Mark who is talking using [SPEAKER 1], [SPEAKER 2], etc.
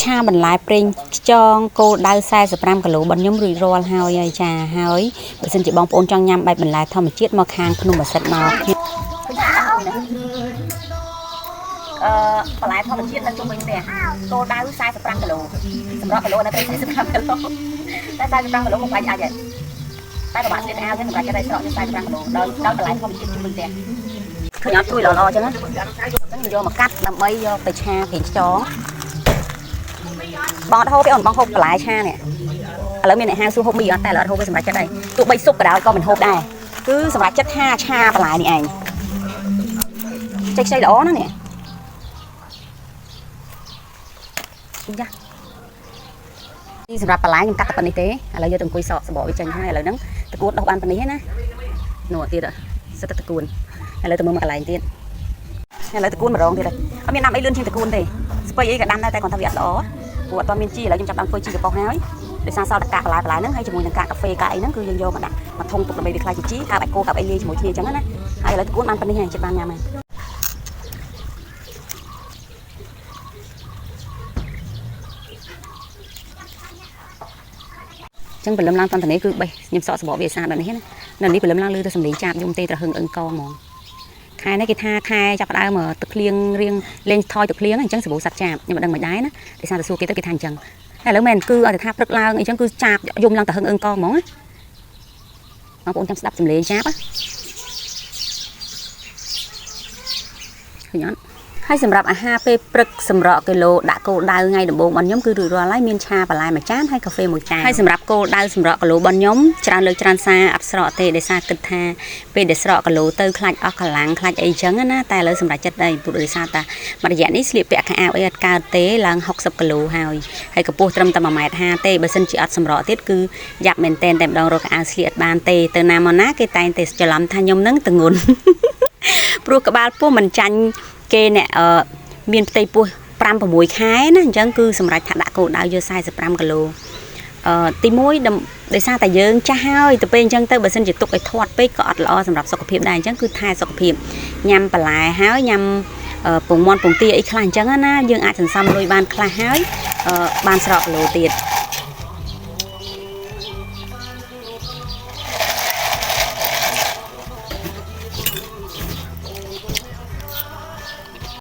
[SPEAKER 1] ឆាបន្លែប្រេងខ្យងគោលដៅ45គីឡូរបស់ខ្ញុំរួចរាល់ហើយចាហើយបើសិនជាបងប្អូនចង់ញ៉ាំបែបបន្លែធម្មជាតិមកខាងភ្នំបាសិទ្ធមកបន្លែធម្មជាតិនៅជុំវិញផ្ទះគោលដៅ45គីឡូសម្រាប់គីឡូនៅពេល45គីឡូតែ45គីឡូមកបាច់អាចតែប្រហែលស្លៀកអាវហ្នឹងសម្រាប់ចិត្តឲ្យស្រក45គីឡូដល់បន្លែធម្មជាតិជុំវិញផ្ទះឃើញអត់ជួយល្អៗអញ្ចឹងយកមកកាត់ដើម្បីយកទៅឆាប្រេងខ្យងបងអត់ហូបទេអូនបងហូបបន្លែឆានេះឥឡូវមានអ្នកហៅសួរហូបមីអត់តែឥឡូវអត់ហូបទេសម្រាប់ចិត្តដែរទោះបីស៊ុបក៏ដោយក៏មិនហូបដែរគឺសម្រាប់ចិត្តឆាបន្លែនេះឯងចេះខ្ចីល្អណាស់នេះយ៉ានេះសម្រាប់បន្លែខ្ញុំកាត់តែប៉ុណ្្នេះទេឥឡូវយកទៅអង្គុយសកសបកវាចេញហើយឥឡូវហ្នឹងតកួនដោះបានប៉ុណ្្នេះណានោះទៀតសិតតែតកួនឥឡូវទៅមើលមកកន្លែងទៀតឥឡូវតកួនម្ដងទៀតហើយអត់មានដាំអីលឿនជាងតកួនទេស្ពៃអីក៏ដាំដែរតែគាត់ថាវាអត់ល្អព្រោះអត់មានជីឥឡូវខ្ញុំចាប់ដាំធ្វើជីកប៉ុសហើយដោយសារសល់តែកាកបន្លែហ្នឹងហើយជាមួយនឹងកាហ្វេកាអីហ្នឹងគឺយើងយកមកដាក់មកធុងទុកដើម្បីវាខ្លាយជាជីកាបអាចគោកាបអីលាយជាមួយគ្នាអញ្ចឹងណាហើយឥឡូវតកួនបានប៉ុណ្្នេះហើយចិត្តបានញ៉ាំហើយចឹងព្រលឹមឡើងតាមនេះគឺបេះខ្ញុំសក់សបកវាស្អាតដល់នេះណានៅនេះព្រលឹមឡើងលឺទៅសំឡេងចាបយំទេត្រហឹងអឹងកហ្មងខែនេះគេថាខែចាប់ផ្ដើមទឹកភ្លៀងរៀងលេងថយទឹកភ្លៀងអញ្ចឹងសបោសัตว์ចាបខ្ញុំមិនដឹងមិនដែរណាដោយសារតែសួរគេទៅគេថាអញ្ចឹងតែឥឡូវមែនគឺឲ្យតែថាព្រឹកឡើងអញ្ចឹងគឺចាបយំឡើងត្រហឹងអឹងកហ្មងណាបងប្អូនចាំស្ដាប់សំឡេងចាបឃើញអត់ហើយសម្រាប់អាហារពេលព្រឹកសម្រក់គីឡូដាក់គោលដៅថ្ងៃដំបូងរបស់ខ្ញុំគឺរួចរាល់ហើយមានឆាបន្លែមួយចានហើយកាហ្វេមួយចានហើយសម្រាប់គោលដៅសម្រក់គីឡូរបស់ខ្ញុំច្រើនលើកច្រើនសារអត់ស្រក់ទេដោយសារគិតថាពេលដែលស្រក់គីឡូទៅខ្លាចអស់កម្លាំងខ្លាចអីចឹងណាតែឥឡូវសម្រាប់ចិត្តដែរព្រោះដោយសារតែមួយរយៈនេះស្លៀកពាក់ខោអាវអីអត់កើតទេឡើង60គីឡូហើយកម្ពស់ត្រឹមតែ1.50 ម៉ែត្រទេបើសិនជាអត់សម្រក់ទៀតគឺយ៉ាប់មែនតែម្ដងរកខោអាវស្លៀកអត់បានទេទៅណាមកណាគេតែងតែច្រឡំថាខ្ញុំនឹងធ្ងន់ព្រោះក្បាលពោះមិនចាញ់គេអ្នកមានផ្ទៃពោះ5-6 ខែណាអញ្ចឹងគឺសម្រាប់ថាដាក់គោលដៅយក45គីឡូទី1ដោយសារតែយើងចាស់ហើយទៅពេលអញ្ចឹងទៅបើសិនជាទុកឲ្យធាត់ពេកក៏អត់ល្អសម្រាប់សុខភាពដែរអញ្ចឹងគឺថែសុខភាពញ៉ាំបន្លែហើយញ៉ាំពងមាន់ពងទាអីខ្លះអញ្ចឹងណាយើងអាចសន្សំលុយបានខ្លះហើយបានស្រកគីឡូទៀត